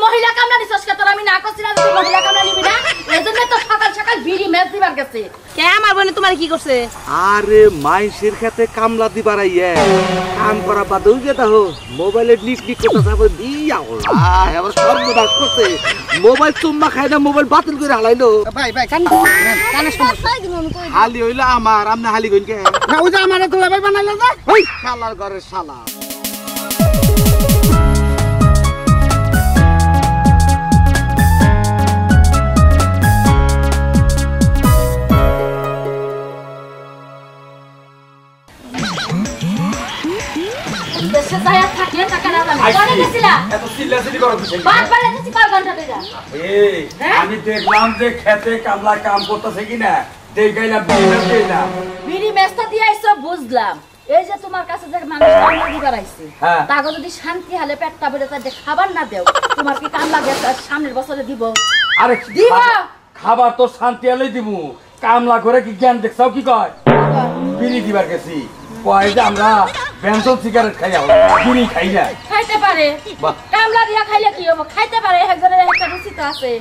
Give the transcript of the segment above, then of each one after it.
মহিলা কামলা নিছস কে তোর আমি না করছি না মহিলা কামলা নিবি না এজন্য তো সকাল সকাল বিড়ি মেজ দিবার গেছে কে আমার বনে তোমার কি করছে আরে মাইসের খেতে কামলা দিবার আইয়া কাম করা বাদেও যে দেখো মোবাইলে নিক নিক করতে যাবো দিয়া আল্লাহ এবার সর্বনাশ করছে মোবাইল চুম্মা খাই না মোবাইল বাতিল করে হালাইলো ভাই ভাই কান হালি হইলো আমার আমনে হালি কইন কে না ওই যে আমারে তোলা ভাই বানাইলো না ওই শালার ঘরের শালা আমি দেখলাম যে খেতে কামলা কাম করতেছে কিনা দেখাইলাম বিড়ি মেজটা দিয়ে আইছো বুঝলাম এই যে তোমার কাছে যে মানুষ কামলা দিবার আইছে তাকে যদি শান্তি হালে পেটটা ভরে তাদের খাবার না দেও তোমার কি কামলা গেছে সামনের বছরে দিব আরে দিব খাবার তো শান্তি হালেই দিব কামলা করে কি জ্ঞান দেখছাও কি কয় বিড়ি দিবার গেছি কয় যে আমরা বেনসন সিগারেট খাই বিড়ি খাই না খাইতে পারে কামলা দিয়া খাইলে কি হবে খাইতে পারে একজনের একটা রুচি তো আছে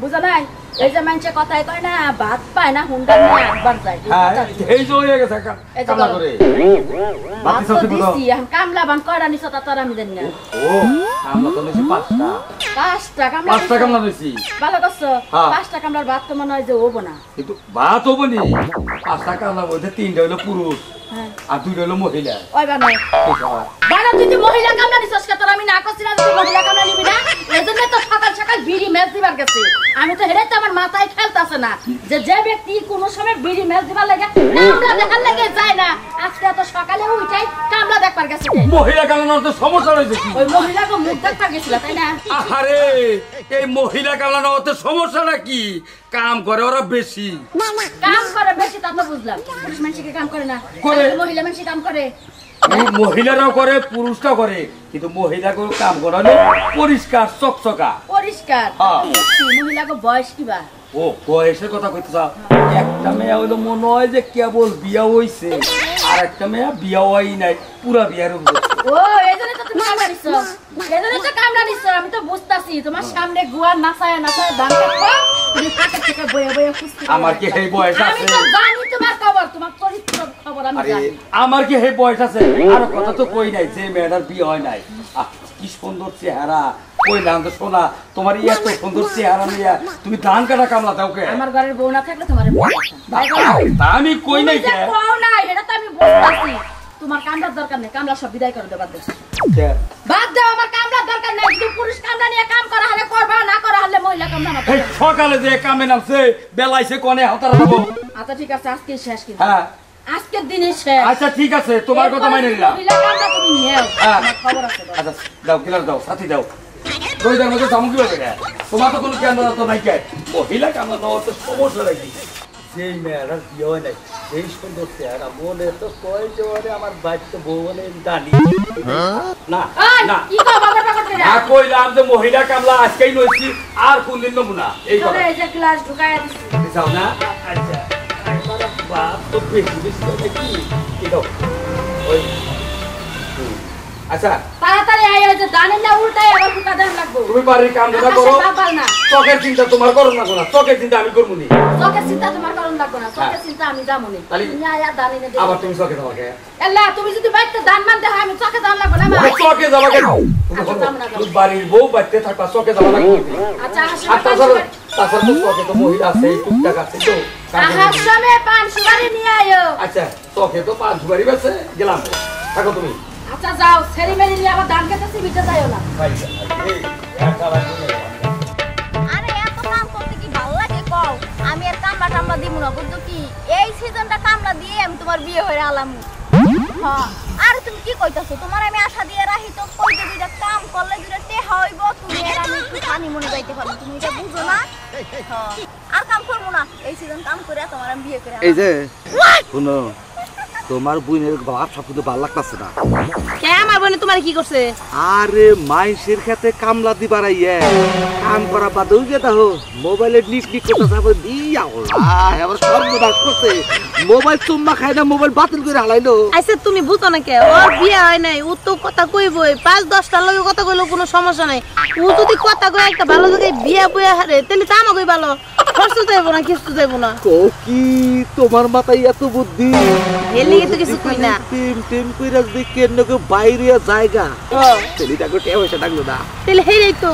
বুঝা নাই এই যে মানুষে কথাই কয় না ভাত পায় না হুন্ডা নিয়ে একবার যায় এই যে হয়ে গেছে কামলা করে বাতি সব দিছি এখন কামলা বান কয়রা নিছ তা তোর আমি জানি না ও কামলা তো নিছি পাঁচটা কামলা নিছি ভালো করছো পাঁচটা কামলার ভাত তো মনে হয় যে হবো না কিন্তু ভাত হবো নি পাঁচটা কামলার মধ্যে তিনটা হলো পুরুষ আর দুইটা হলো মহিলা ওই বানাই বানা তুই মহিলা কামলা নিছস কে তোর আমি না করছি না তুই মহিলা কামলা নিবি না এজন্য তো সকাল সকাল বিড়ি মেজ দিবার গেছে আমি তো হেরে তো আমার মাথায় খেলতাছে না যে যে ব্যক্তি কোন সময় বিড়ি মেজ দিবার লাগে কামলা দেখার লাগে যায় না আজকে তো সকালে উঠাই কামলা দেখবার গেছে মহিলা কামলার তো সমস্যা হইছে কি ওই মহিলাকে মুখ দেখবার গেছিল তাই না আরে এই মহিলা কামলার তো সমস্যাটা কি কাম করে ওরা বেশি কাম করে বেশি তা তো বুঝলাম পুরুষ মানুষ কি কাম করে না মহিলা মানুষ কাম করে মহিলারাও করে পুরুষটাও করে কিন্তু মহিলাগুলো কাম করানো পরিষ্কার চকচকা পরিষ্কার মহিলাকে বয়স কিবা ও বয়সের কথা কইতে চাও একটা মেয়ে হইলো মনে হয় যে কেবল বিয়া হইছে আর একটা মেয়ে বিয়া হয় নাই পুরা বিয়ার ও এইজন্য তো তুমি কামলা নিছো এইজন্য তো কামলা নিছো আমি তো বুঝতাছি তোমার সামনে গুয়া নাচায় নাচায় দান কাটবা তুমি কাটে থেকে বয়ে বয়ে খুশি আমার কি এই বয়স আছে আমি তো জানি তোমার খবর তোমার চরিত্র খবর আমি জানি আমার কি এই বয়স আছে আর কথা তো কই নাই যে মেয়েটার বিয়ে হয় নাই কি সুন্দর চেহারা কই নাম তো শোনা তোমার এত সুন্দর চেহারা নিয়ে তুমি ধান কাটা কামলা দাও কে আমার ঘরের বউ না থাকলে তোমার আমি কই নাই কে বউ নাই এটা তো আমি বুঝতাছি তোমার কামলার দরকার নেই কামলা সব বিদায় করে দেব বাদ দাও আমার কামলার দরকার নেই যদি পুরুষ কামলা নিয়ে কাম করা হলে করবা না করা হলে মহিলা কামলা না সকালে যে কামে নামছে বেলাইছে কোনে হতার হবো আচ্ছা ঠিক আছে আজকে শেষ কি হ্যাঁ আজকের দিনে শেষ আচ্ছা ঠিক আছে তোমার কথা মাইনে নিলাম মহিলা কামলা তুমি নিও আমার খবর আছে আচ্ছা দাও কিলার দাও সাথী দাও দুইটার মধ্যে সামগ্রী হবে না তোমার তো কোনো ক্যামেরা তো নাই কে মহিলা কামলা নেওয়ার তো সমস্যা নাকি যেই মেয়েরা বিয়ে হয় নাই এই সুন্দর চেহারা মনে তো কয় যে ওরে আমার বাড়িতে বউ বলে জানি না না কি কও বাবা বাবা করে না কইলাম যে মহিলা কামলা আজকেই নইছি আর কোনদিন নব না এই কথা এই যে ক্লাস ঢুকায়া দিছি দিছাও না আচ্ছা বাপ তো বেশি বেশি কি কি দাও ওই আচ্ছা তাড়াতাড়ি আইও যে জানেন না উল্টাই আবার ফুটা দেন লাগবো তুমি বাড়ির কাম দাদা করো না চকের চিন্তা তোমার করো না কোনা চকের চিন্তা আমি করব নি চকের চিন্তা তোমার করন লাগবো না চকের চিন্তা আমি যাবো নি তুমি আয়া দানি না আবার তুমি চকে যাও কে আল্লাহ তুমি যদি বাইতে দান মান দেও আমি চকে যাওয়া লাগবো না আমি চকে যাবা কেন তুমি বাড়ির বউ বাইতে থাকবা চকে যাবা না আচ্ছা আচ্ছা তাছাড়া তো চকে তো মহিলা আছে টুকটাক আছে তো আহার সময় পান সুপারি নিয়ে আইও আচ্ছা চকে তো পান সুপারি বেছে গেলাম থাকো তুমি আচ্ছা যাও সেরি মেরি নিয়ে আবার ধান খেতে সিবিতে যাইও না আরে এত কাম করতে কি ভালো লাগে কও আমি আর কামলা টামলা দিব না বুঝছো কি এই সিজনটা কামলা দিয়ে আমি তোমার বিয়ে হয়ে আলাম হ্যাঁ আর তুমি কি কইতাছো তোমার আমি আশা দিয়ে রাখি তো কই যে দুইটা কাম করলে দুইটা টেহা হইব তুমি আর আমি একটু পানি মনে যাইতে পারো তুমি এটা বুঝো না হ্যাঁ আর কাম করবো না এই সিজন কাম করে তোমার আমি বিয়ে করে এই যে শুনো তোমার বুইনের বাপ সব কিন্তু ভালো লাগতাছে না কে আমার বোন তোমার কি করছে আরে মাইসের খেতে কামলা দিবার আইয়া কাম করা বাদেও যে দেখো মোবাইলে নিক নিক করতে যাবো দিয়া এবার সর্বনাশ করছে মোবাইল চুম্মা খায় না মোবাইল বাতিল করে হালাইলো আচ্ছা তুমি বুঝো না কে ওর বিয়ে হয় নাই ও তো কথা কইবই 5-10টার লগে কথা কইলো কোনো সমস্যা নাই ও যদি কথা কই একটা ভালো জায়গায় বিয়ে বইয়া হারে তাহলে তো আমাকেই ভালো খরচ দেব না কিছু দেব না কি তোমার মাথায় এত বুদ্ধি এর লিগে তো কিছু কই না টিম টিম কইরা যে কেনকে বাইরে জায়গা ছেলেটা গোটে হইছে ডাকলো না তাহলে হেই তো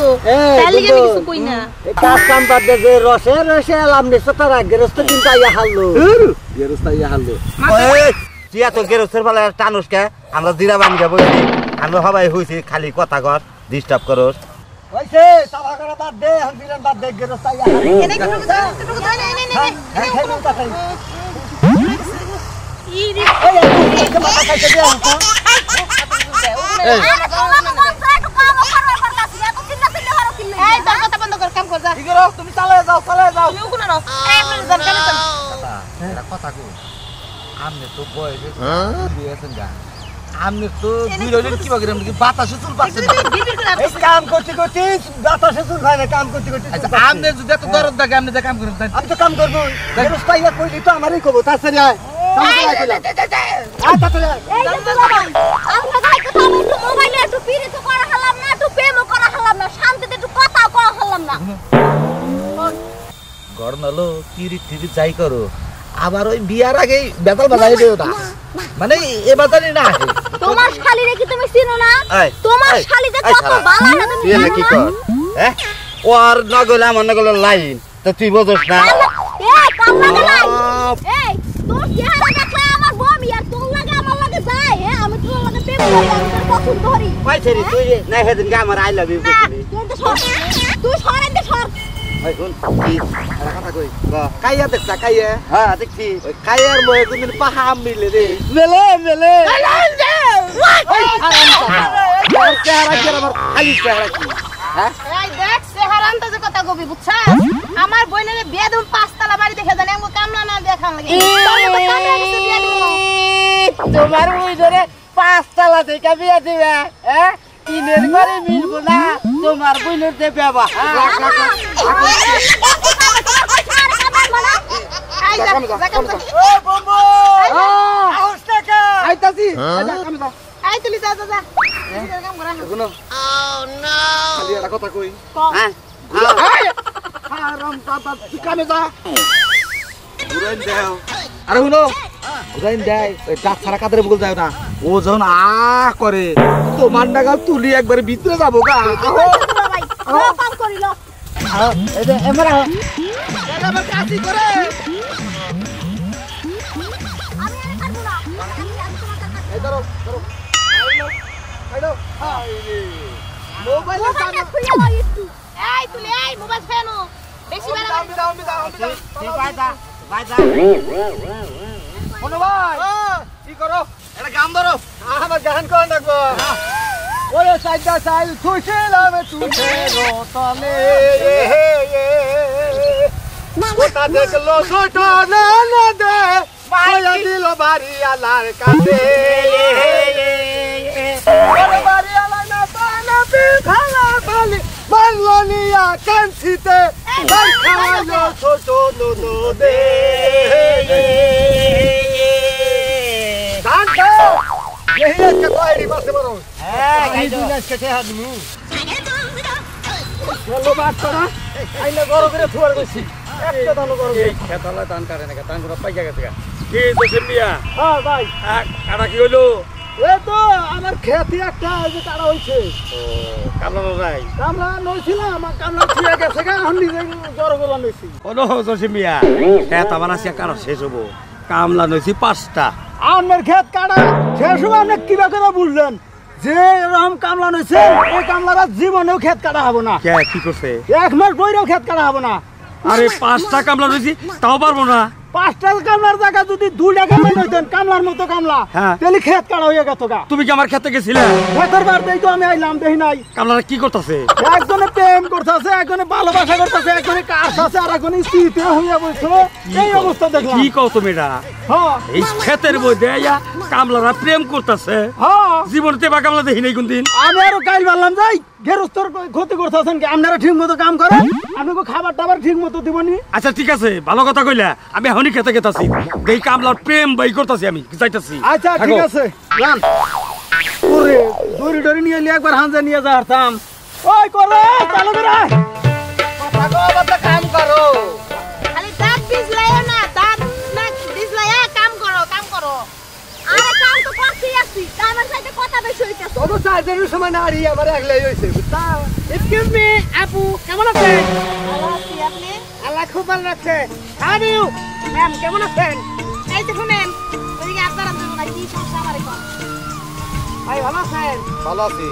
তার লিগে আমি কিছু কই না কাজ কাম বাদ দে যে রসে রসে এলাম নিছ তারা গেরস্ত কিন্তু আইয়া হাললো গেরস্তা ইয়া হারলো তুই এত গেরস্তের বেলা টানুসকে আমরা জিরা বানিয়ে বসি আমরা সবাই হইছি খালি কথা কর ডিস্টার্ব করস হইছে সাবা করা বাদ দে হন্দিরান বাদ দে গেরস্ত আইয়া হাললো এনে কোনো কথা নাই নাই হ্যাঁ খাই নু তাই ইরি এই মাথা খাইতে দে এই তোর কথা বন্ধ কর কাম কর যা কি করো তুমি চালায় যাও তুই ওগুলো না এই আপনি জান কেন এটা কথা কো আমনে তো বয়সে দিয়েছেন গা আমনে তো দুই রইলেন কি বাগিরাম কি বাতাসে চুল পাচ্ছেন এই কাম করতে করতে বাতাসে চুল খায় না কাম করতে করতে আচ্ছা আমনে যদি এত দরদ থাকে আমনে যা কাম করেন আমি তো কাম করব গেরস্ত আইয়া কইলি তো আমারই কব তাছাড়া আয় কাম করা কইলা আয় তাছাড়া এই যে দুলা ভাই আমরা ভাই কথা আমি একটু মোবাইলে একটু পিড়ি তো করা হলাম না একটু প্রেমও করা হলাম না শান্তিতে একটু কথা করা হলাম না গরনালো তিরি তিরি যাই করো আবার ওই বিয়ার আগেই বেতাল বাজাই দিও না মানে এ বাজারে না আসে তোমার শালি রে কি তুমি চিনো না এই, তোমার এই, শালি যে এই কত শালা, ভালো না তুমি তুই এনে কি জানো কর হ্যাঁ ওর নগলে আমার নগলে লাইন তো তুই বুঝছ না এই কামলা গলাই এই তোর চেহারা দেখলে আমার বমি আর তোর লাগে আমার লাগে যায় হ্যাঁ আমি তোর লাগে প্রেম করি আমি তোর পছন্দ করি পাইছে রে তুই না হেদিন কে আমার আই লাভ ইউ না, কইছিলি তুই সরেন দে সর ভাই শুন কি একটা কথা কই কাইয়া দেখছা কাইয়া হ্যাঁ দেখছি ওই কাইয়ার ময়ে তুমি পাহা মিলে রে মেলে মেলে চেহারা কি আমার খালি চেহারা কি এই দেখ চেহারা আন্দাজে কথা কবি বুঝছা আমার বইনের বিয়ে দেব 5 তলা বাড়ি দেখে জানি আমগো কামলা না দেখান লাগে তোর মতো কামলা কিছু বিয়ে দেব তোমার ওই ধরে 5 তলা থেকে বিয়া দিবে হ্যাঁ তিনের ঘরে মিলবো না তোমার বইনের দে বাবা এই যা যা কাম কর ও বম্বো আউস টাকা আইতাছি আমি যাও এই তুই যা যা যা কাম করা শুনো খালি একটা কথা কই হ্যাঁ হারাম দাদা তুই কামে যা ঘুরাইন দেও আরে শুনো ঘুরাইন দেয় ওই ডাক ছাড়া কাদের বল যায় না ও যখন করে তোমার নাগাল তুলি একবারে ভিতরে যাবো গা দুলা ভাই কাম করিল এই যে এমরা আমার কাশি করে আমি আর পারবো না আমি তোমার কাছে এই ধরো ধরো আইলো মোবাইল মোবাইলটা খুলে দাও একটু এই তুই এই মোবাইল ফেনো বেশি বেলা শোনো ভাই কি করো এটা গান ধরো আমার গান কোন রাখবো ওরে সাইডা সাইল খুশিলাম তুঝে রতনে ওটা দেখলো ছোট না না দে মায়া দিল বাড়ি আলার কাছে ওরে বাড়ি আলা না পানা বিভালা বালি বাংলো নিয়া কাঞ্চিতে বাই খাওয়ালো ছোট নুনো দে শান্ত यही है के कोई बस बरो এই দিন আজকে তে হাদমু চলো বাত করা আইলে গরো করে ফুয়ার গছি একটা দানো গরো এই খেতালা টান কাটে না টান করে পাইকা গেছে কি তো মিয়া হ্যাঁ ভাই কাটা কি হইলো এ তো আমার খেতি একটা যে তারা হইছে ও কামলা নাই কামলা নইছিলাম আমার কামলা ছুঁয়ে গেছে গা আমি নিজে জড়ো করে নইছি কোনো জসিম মিয়া খেতা বানাসিয়া কাটা শেষ হবো কামলা নইছি 5টা আমার ক্ষেত কাটা শেষ হবে আপনি কিবা করে বুঝলেন যে এরকম কামলা নইছে এই কামলারা জীবনেও ক্ষেত কাটা হবে না কে কি করছে 1 মাস বইরেও ক্ষেত কাটা হবে না আরে 5টা কামলা নইছি তাও পারবো না 5টা কামলার জায়গা যদি 2টা কামলা হইতেন কামলার মতো কামলা হ্যাঁ। তাহলে ক্ষেত কাটা হয়ে গেত গা। তুমি কি আমার খেতে গেছিলে? ক্ষেতের বার দেই তো আমি আইলাম দেখি নাই। কামলারা কি করতেছে? একজনে প্রেম করতেছে, একজনে ভালোবাসা করতেছে, একজনে কাটছে আর একজনে স্ত্রীতে হইয়া বসে। এই অবস্থা দেখলাম। কি কও তুমি এটা? হ্যাঁ এই ক্ষেতের মধ্যে আইয়া কামলারা প্রেম করতেছে? হ্যাঁ জীবনতে বা কামলা দেখি নাই কোনদিন। আমি আরো কাইল বললাম যাই গেরস্তর ক্ষতি করতেছেন কি আপনারা ঠিক মতো কাম করেন, আপনাকে খাবার টাবার ঠিক মতো দিবনি। আচ্ছা ঠিক আছে, ভালো কথা কইলা। আমি এখনই খেতে গেতাছি, এই কামলার প্রেম বাই করতেছি, আমি যাইতাছি। আচ্ছা ঠিক আছে যান। ওরে দড়ি ডরি নিয়ে এলি একবার হাঁজা নিয়ে যা হারতাম। ওই করে চালু করে কথা কও বাবা কাম করো। খালি দাঁত বিজলাইও না, দাঁত না বিজলাইয়া কাম করো। আরে কাম তো করতেই আছি, কামের সাথে কথা বেশি হইতাছে। তবু চার্জারের সময় না হারিয়ে আমার একলাই হয়েছে বুঝতা। এক্সকিউজ মি আপু, কেমন আছেন? ভালো আছি, আপনি? আল্লাহ খুব ভালো রাখছে। হাউ ডু ইউ ম্যাম, কেমন আছেন? এই তো শুনেন, ওইদিকে আপনারা দেবো না, কি সমস্যা আমার এখন? ভাই ভালো আছেন? ভালো আছি।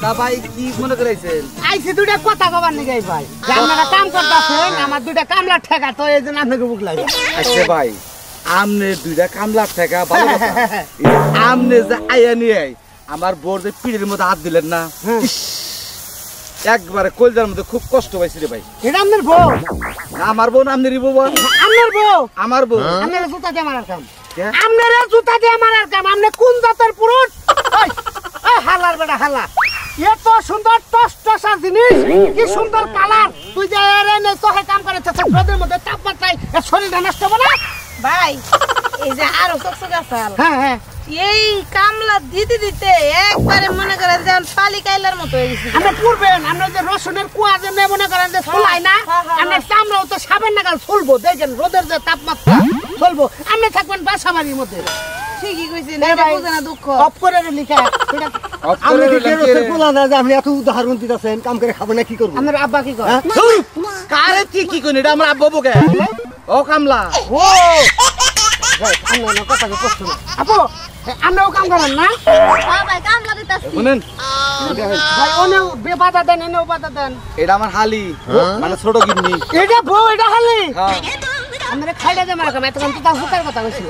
তা ভাই কি মনে করেছেন? আইসি দুইটা কথা কবার নিয়ে ভাই যে আপনারা কাম করতেছেন, আমার দুইটা কামলা ঠেকা তো এই জন্য আপনাকে বুক লাগে। আচ্ছা ভাই, আমনে 2টা কামলার টাকা ভালো কথা। এই যে আমনে যে আইয়া নিয়ে আমার বোর যে পিঠের মধ্যে হাত দিলেন না, ইস, একবারে কলজার মধ্যে খুব কষ্ট পাইছি রে ভাই। এটা আপনার বউ? না আমার বোন আমনেরই বউ। আপনার বউ? আমার বউ। আপনারা জুতা দিয়ে মারার কাম। কে? আপনারা জুতা দিয়ে মারার কাম। আপনি কোন জাতের পুরুষ? ওই, ওই হালার বেটা হালা, এত সুন্দর টসটসা জিনিস, কি সুন্দর কালার, তুই যে এনে তোহে কাম করেছিস রোদের মধ্যে তাপমাত্রায় শরীরটা নষ্ট হবে না? ভাই, এই যে আরো চকচকে আসাল, হ্যাঁ হ্যাঁ, এই কামলা দিতে দিতে একবারে মনে করেন যেমন পালি কাইলার মতো হয়ে গেছে। আপনি পূর্বেন আমরা যে রসুনের কুয়া যে মনে করেন যে ফুলাই না, আপনার চামড়াও তো সাবেন নাগাল ফুলবো, দেখেন রোদের যে তাপমাত্রা ফুলবো, আপনি থাকবেন বাসাবাড়ির মধ্যে। ঠিকই কইছেন, এটা বুঝে না দুঃখ। অফ করে লিখা আপনি এত উদাহরণ দিতেছেন, কাম করে খাবো না কি করবো? আপনার আব্বা কি করে? কারে কি কইন, এটা আমার আব্বা বকে। ও কামলা, ও কথা কষ্ট না আপু, আমরাও কাম করেন না ভাই কামলা দিতাছি। শুনেন, ভাই? ওনেও বাধা দেন, এনেও বাধা দেন। এটা আমার হালি, মানে ছোট গিন্নি। এটা বউ, এটা খালি হ্যাঁ। আমরা খাইলে যে মারা কাম, এতক্ষণ তো তার হুকার কথা কইছিল।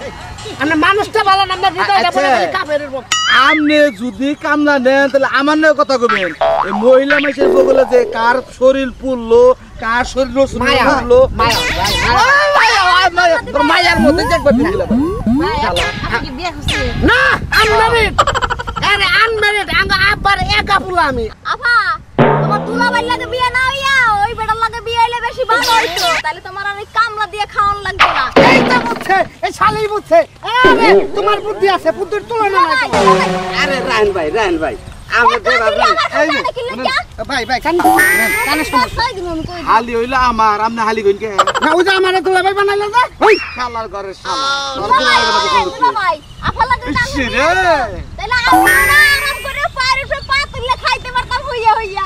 আমরা মানুষটা ভালো না, আমরা হৃদয়টা বলে খালি কাবের উপর। আমনে যদি কামলা নেন তাহলে আমার নয় কথা কবেন। এই মহিলা মানুষের বগলে যে কার শরীর পুরলো, কার শরীর রসুন পুরলো, মায়ার মধ্যে দেখবার দিলাম। ভাই, আপনি কি বিয়ে করছেন? না আনমেরিড, আরে আনমেরিড, আঙ্গা আব্বার একা পুলা আমি। আফা, তোমার দুলাভাই লাগে বিয়ে না হইয়া ওই বেটার লাগে বিয়ে হইলে বেশি ভালো হইতো, তাহলে তোমার আর এই কামলা দিয়ে খাওয়ান লাগবে না। এই তো বুঝছে, এই শালি বুঝছে। আরে তোমার বুদ্ধি আছে, বুদ্ধির তুলনা নাই তো। আরে রায়ন ভাই, রায়ন ভাই, আমার ভাই ভাই কান কানে সমস্যা। হালি হইলো আমার, আমনে হালি কইন কে? না ওই যে আমারে দুলাভাই বানাইলো যে, ওই শালার ঘরের শালা। তোর দুলাভাই আফা লাগে না ইস রে, তাহলে আমরা আরাম করে পায়ের উপরে পা তুলে খাইতে পারতাম হইয়া হইয়া।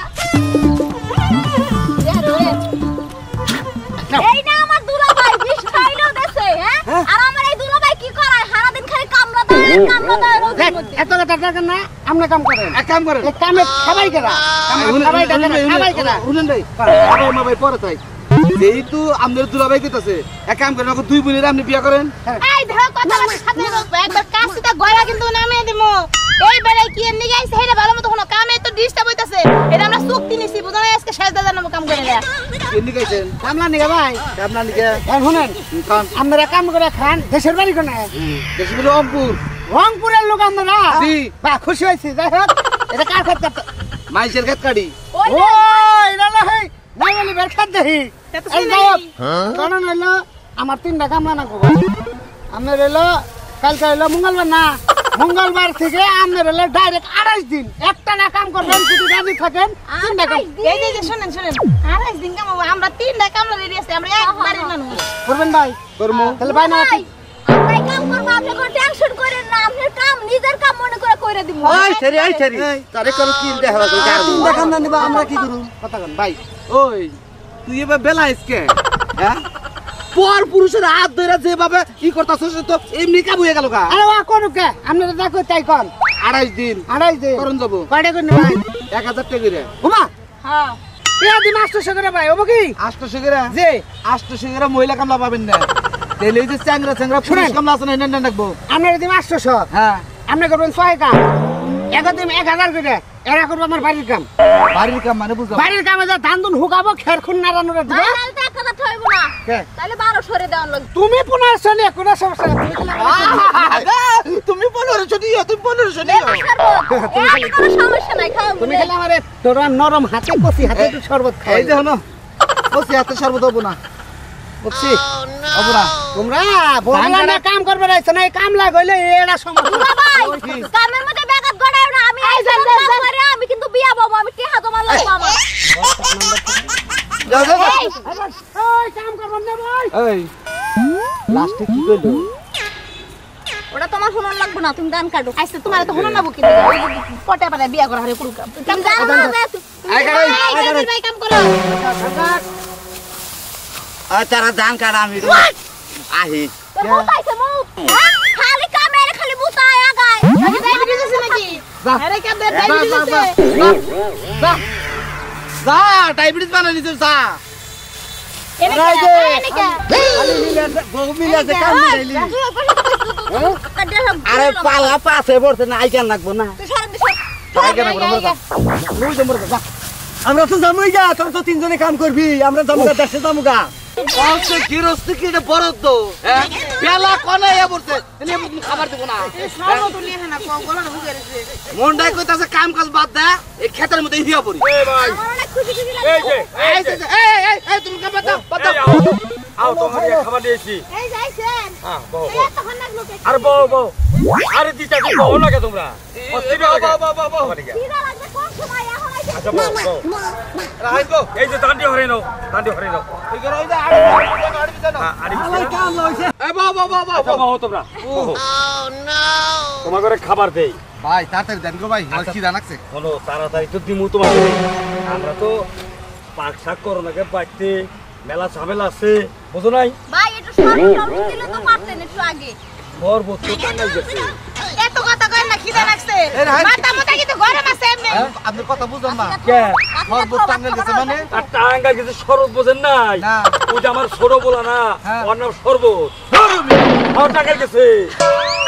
এই না আমার দুলাভাই বিষ খাইলেও দেছে, হ্যাঁ? আর আমার এই দুলাভাই কি করে সারা দিন খালি কামড়া দেয় রোদের মধ্যে। এত কথা দরকার না, আপনি কাম করেন। এক কাম করেন, এই কামে সবাই করা, সবাই করা। শুনেন ভাই, আবার মা ভাই পরে তাই যেহেতু আমাদের দুলাভাই কইতাছে, এক কাম করেন, আমাকে 2 বোনের আপনি বিয়ে করেন। এই ধরো কথা বলে সাথে একবার কাশিটা গলা কিন্তু নামিয়ে দিমু। এই বেলায় কি এমনি গাইছে হেডা ভালো মতো কোনো কামে তো ডিস্টার্ব হইতাছে। এটা আমরা চুক্তি নিছি, বুঝা নাই আজকে 6000 জানাবো কাম করে দেয়া। কেন গাইছেন? কামলা নিগা ভাই, আপনার নিকে শুনেন কাম আপনারা কাম করে খান, দেশের বাড়ি কোনে? বেশি বলে রংপুর। রংপুরের লোক আমরা। জি। বা খুশি হয়েছি, যাই হোক এটা কার খেত কাটতে? মাইসের খেত কাটি। ও এটা না হয় নাই বলি বের খাত দেহি। এই যাই হোক কারণ হইলো আমার 3টা কামলা না করবো। আপনার হইলো কালকে হইলো মঙ্গলবার না, মঙ্গলবার থেকে আপনার হইলো ডাইরেক্ট 28 দিন একটা না কাম করবেন, যদি রাজি থাকেন 3টা কাম এই যে শুনেন 28 দিন কাম হবে, আমরা 3টা কামলা রেডি আছে, আমরা একবারে মানুষ করবেন ভাই। করমু তাহলে ভাই না আমরাই কাম করবো, আপনি কোনো টেনশন করেন না, আপনার কাম নিজের কাম মনে করে কইরা দিব। ওই ছেড়ে, ওই ছেড়ে তারে কোন কি দেখা হবে? 3টা কাম না নিবা আমরা কি করব? কথা কন ভাই। ওই তুই এবার বেলা আইসকে, হ্যাঁ? পর পুরুষের হাত ধরে যেভাবে কি করতাছস তো এমনি কাম হয়ে গেল গা। আরে ওয়া করুক কে? আপনারা যা কই তাই কোন। 28 দিন 28 দিন করন যাব। কয়টা করে ভাই? 1000 টাকা করে। ঘুমা হ্যাঁ পেয়া দিন 800 করে ভাই, হবো কি? 800 করে। জি 800 করে মহিলা কামলা পাবেন না। তেলে যে চ্যাংরা চ্যাংরা পুলিশ শুনেন। কামলা আছে না না রাখবো আপনার দিন 800 হ্যাঁ আপনি করবেন 6 কাম একদিন 1000 করে এরা করবো আমার বাড়ির কাম বাড়ির কাম মানে বুঝলাম বাড়ির কামে যা ধান দুন হুকাবো খের খুন নাড়ানোর দিব ভাই তাহলে তো 1000 হইব না কে? তাহলে 1200 রে দেওয়ার লাগবে তুমি 1500 নিয়ে কোনো সমস্যা নেই তুমি খালি তুমি 1500 দিও তুমি 1500 দিও কোনো সমস্যা নাই খাও তুমি খালি আমারে তোর নরম হাতে কষি হাতে একটু শরবত খাই এই দেখো না বসি হাতে শরবত হবো না বসি হবো না তোমরা বললা না কাম করবে রাইছ না এই কাম লাগাইলে এড়া সমস্যা ভাই কামের মধ্যে ব্যাঘাত ঘটায় না আমি এই কাম করে আমি কিন্তু বিয়া বাবু আমি টিহা তোমার লাগবে আমার যাও যাও যাও। এই কাম করবেন না ভাই এই লাস্টে কি কইলো ওটা তোমার শুনুন লাগবে না তুমি দান কাটো আইছে তোমার তো হলো না বুকি পটে পারে বিয়া করা হারে পুরো কাম তুমি জানো না যে আই গাড়ি ভাই কাম করো তারা ধান কাটা আমি আহি তোর মুতাইছে মুত খালি কামের খালি মুতায় আগায় আগে ডায়াবেটিস আছে নাকি আরে কাম ডায়াবেটিস আছে যা যা ডায়াবেটিস বানাই দিছিস যা এনে কে খালি মিলে বহু মিলে আছে কাম মিলাইলি আরে পালা পাশে পড়ছে না আইকান লাগবো না আমরা তো জামুই গা তোর তো তিনজনে কাম করবি আমরা জামুগা দেশে জামুগা বলছে গিরস্তি কি এটা বরদ হ্যাঁ বেলা কোনে এ বলছে এনে খাবার দেব না সব তো নিয়ে না কম গলা না বুকে রেছে মন্ডাই কইতাছে কাম কাজ বাদ দে এই ক্ষেতের মধ্যে হিয়া পড়ি এই ভাই আমার অনেক খুশি খুশি এই যে এই যে, এই তুমি কাম বাদ দাও বাদ দাও আও তোমার খাবার দিয়েছি এই যাইছেন হ্যাঁ বউ এই তখন লাগলো কে আরে বউ বউ আরে দিতা কি বউ না কে তোমরা দিদা লাগবে কোন সময় এখন আইছে আচ্ছা বউ রাইট গো এই যে দান্ডি হরে নাও এই করে ওই যে আড়ি বিছানো হ্যাঁ আরে কাম লইছে এই বাবা বাবা আচ্ছা বউ তোমরা তোমার ঘরে খাবার দেই ভাই তাড়াতাড়ি দেন গো ভাই আমার কি জানাচ্ছে হলো তাড়াতাড়ি তো দিমু তোমাকে আমরা তো পাক শাক করো নাকি বাড়তে মেলা ঝামেলা আছে বুঝো নাই ভাই একটু সরল দিলে তো পারতেন একটু আগে সর্বোচ্চ টাঙ্গাই গেছে এত কথা কই না খিদা লাগছে মাথা মাথা কিন্তু গরম আছে এমনি আপনি কথা বুঝুন না কে সর্বোচ্চ টাঙ্গাইল গেছে মানে আর টাঙ্গাই গেছে শরবত বোঝেন নাই না। ওই যে আমার ছোট বলা না হ্যাঁ। ওর নাম শরবত আমার টাঙ্গাই গেছে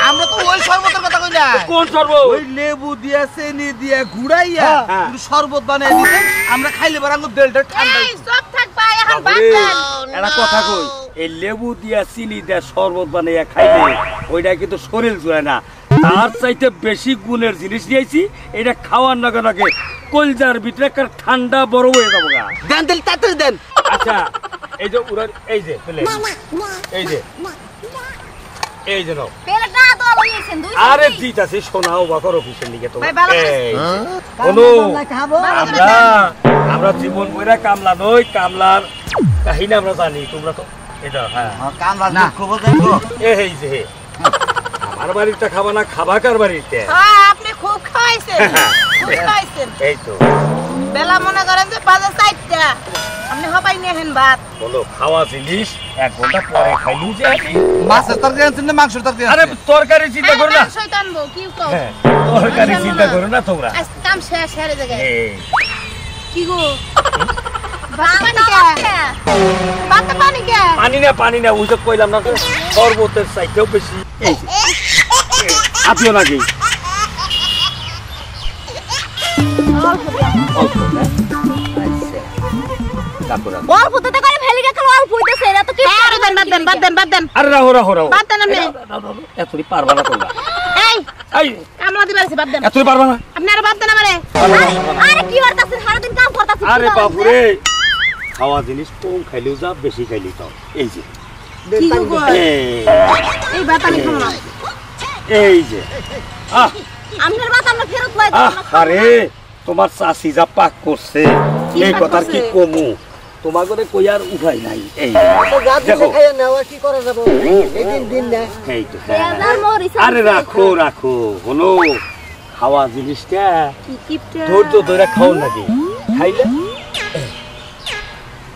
আমরা তো ওই শরবতের কথা কই না কোন শরবত ওই লেবু দিয়া চেনি দিয়া ঘুরাইয়া হ্যাঁ। পুরো শরবত বানাই দিছে আমরা খাইলে বারাঙ্গ দেলটা ঠান্ডা এই সব থাক ভাই এখন বাবারে, বাঁচলেন একটা কথা কই এই লেবু দিয়া চিনি দিয়া শরবত বানাইয়া খাইলে ওইটা কিন্তু শরীর জুড়ে না তার চাইতে বেশি গুণের জিনিস দিয়েছি এটা খাওয়ার নাগে নাগে কলজার ভিতরে একটা ঠান্ডা বরফ হয়ে যাবো গা। দেন দিল তাড়াতাড়ি দেন আচ্ছা এই যে উড়ার এই যে পেলে এই যে এই যে নাও। পেলেটা তো লইছেন দুই আরে দিতাছি শোনাও বাকর অফিসের দিকে তো ভাই, ভালো এই শোনো আমরা জীবন বইরা কামলা নই কামলার কাহিনী আমরা জানি তোমরা তো এটা হ্যাঁ কামলা দুঃখ বোঝেন গো এই যে আমার বাড়িতে খাবা না খাবা কার বাড়িতে হ্যাঁ আপনি খুব খাইছেন খুব খাইছেন এই তো বেলা মনে করেন যে বাজে 4টা আপনি হবাই নিয়ে হেন ভাত বলো খাওয়া জিনিস 1 ঘন্টা পরে খাইলু যে আমি। মাছের তরকারি আনছেন না মাংসের তরকারি আরে তরকারি চিন্তা করো না শয়তানবো কি কও হ্যাঁ, তরকারি চিন্তা করো না তোমরা আজ কাম শেষ হেরে জায়গায় এই কি গো ভাত পানি কে পানি না ওই যে কইলাম না তো শরবতের চাইতেও বেশি এই যে আপনিও নাকি অল্প না? আচ্ছা। তারপর আর- অল্প তো করে ফেলি গেল অল্প হইতেছে এরা তো কি আরে বাদ দেন আরে রাহো বাদ দেন আপনি এতই পারবা না তোমরা এই এই কামলা দিবারছে বাদ দেন এতই পারবা না আপনি আর বাদ দেন আমারে আরে কি করতাছ সারা দিন কাম করতাছ আরে বাপুরে খাওয়া জিনিস কম খাইলেও যা বেশি খাইলেও তাও এই যে কি গো এই, এই ভাত আমি খাবো না এই যে আমনের ভাত আমরা ফেরত লই আরে তোমার চাষি যা পাক করছে এই কথার কি কমু তোমার করে কই আর উপায় নাই এই দেখো কি করা যাবো এদিন দিন না এই তো হ্যাঁ। পেঁয়াজ মরিচ আরে রাখো হলো খাওয়া জিনিসটা কি কিপটা ধৈর্য ধরে খাও নাকি খাইলে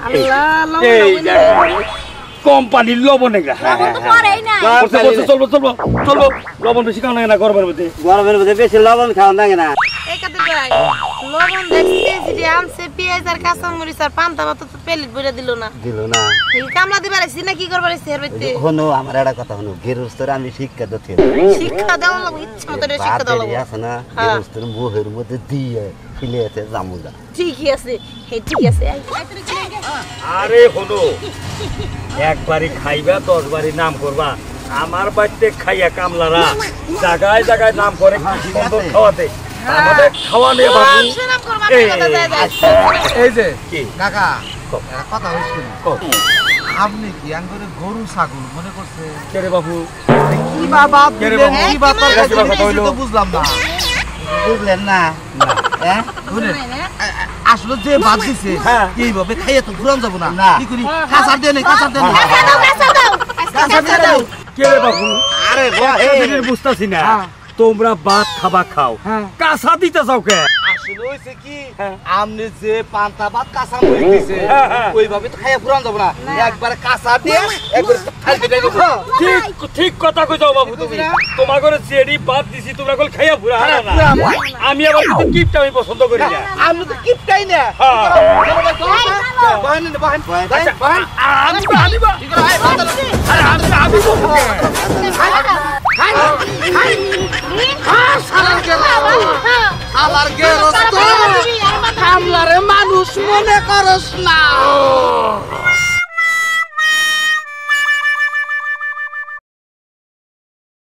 আল্লাহ এই দেখো কোম্পানির লবণ এগুলা হ্যাঁ লবণ তো পরেই নাই চলবো লবণ বেশি খাওয়া লাগে না গরমের মধ্যে গরমের মধ্যে বেশি লবণ খাওয়া লাগে না কাতে ভাই লবণ দেখতে যে আমছে পেঁয়াজ আর কাঁচামরিচ আর পান্তা ভাত তো প্লেট বইরা দিল না এই কামলা দিবার আইছি না কি করবার আইছি এর বাইতে হনো আমার একটা কথা হনো গেরস্তরে আমি শিক্ষা দিতে শিক্ষা দেওয়া লাগবে ইচ্ছা মতো শিক্ষা দেওয়া লাগবে আছে না গেরস্তর মুহের মধ্যে দিয়ে ফিলেতে জামুগা ঠিকই আছে হে ঠিক আছে আরে হলো একবারই খাইবা 10 বারই নাম করবা আমার বাড়িতে খাইয়া কামলারা জায়গায় জায়গায় নাম করে কি সুন্দর খাওয়াতে আমাদের খাওয়া নিয়ে বাবু নাম করবা কথা যায় যায় এই যে কি কাকা একটা কথা হইছিল আপনি কি আঙ্গুরে গরু ছাগল মনে করছে কে রে বাবু কি বাবা কে রে দিলেন বাবু? কি বাবা কে রে বাবা কইলো? তো বুঝলাম না বুঝলেন না হ্যাঁ শুনেন, আসলে যে বাদ দিছে হ্যাঁ। এইভাবে খাইয়ে তো ঘুরান যাবো না না। কি করি কাঁচার দিয়ে নেই কাঁচার দিয়ে নেই কাঁচার দিয়ে নেই কে রে বাবু আরে দিনের বুঝতাছি না তোমরা ভাত খাবা খাও কাঁচা দিতে যাও কে আসলে হইছে কি আমনে যে পান্তা ভাত কাঁচা মরিচ দিছে হ্যাঁ, হ্যাঁ। ওইভাবে তো খাইয়ে ঘুরান যাবো না একবার কাঁচা দিয়ে একবার থাল কেটে দেবো ঠিক ঠিক কথা কই যাও বাবু তুমি তোমার ঘরে জেডি ভাত দিছি তোমরা কল খাইয়া পুরা হারা না আমি আবার কিন্তু গিফট আমি পছন্দ করি না আমি তো কিপটাই না হ্যাঁ। বাহান বাহান আচ্ছা, আমি আমার গেরস্ত কামলারে মানুষ মনে করস না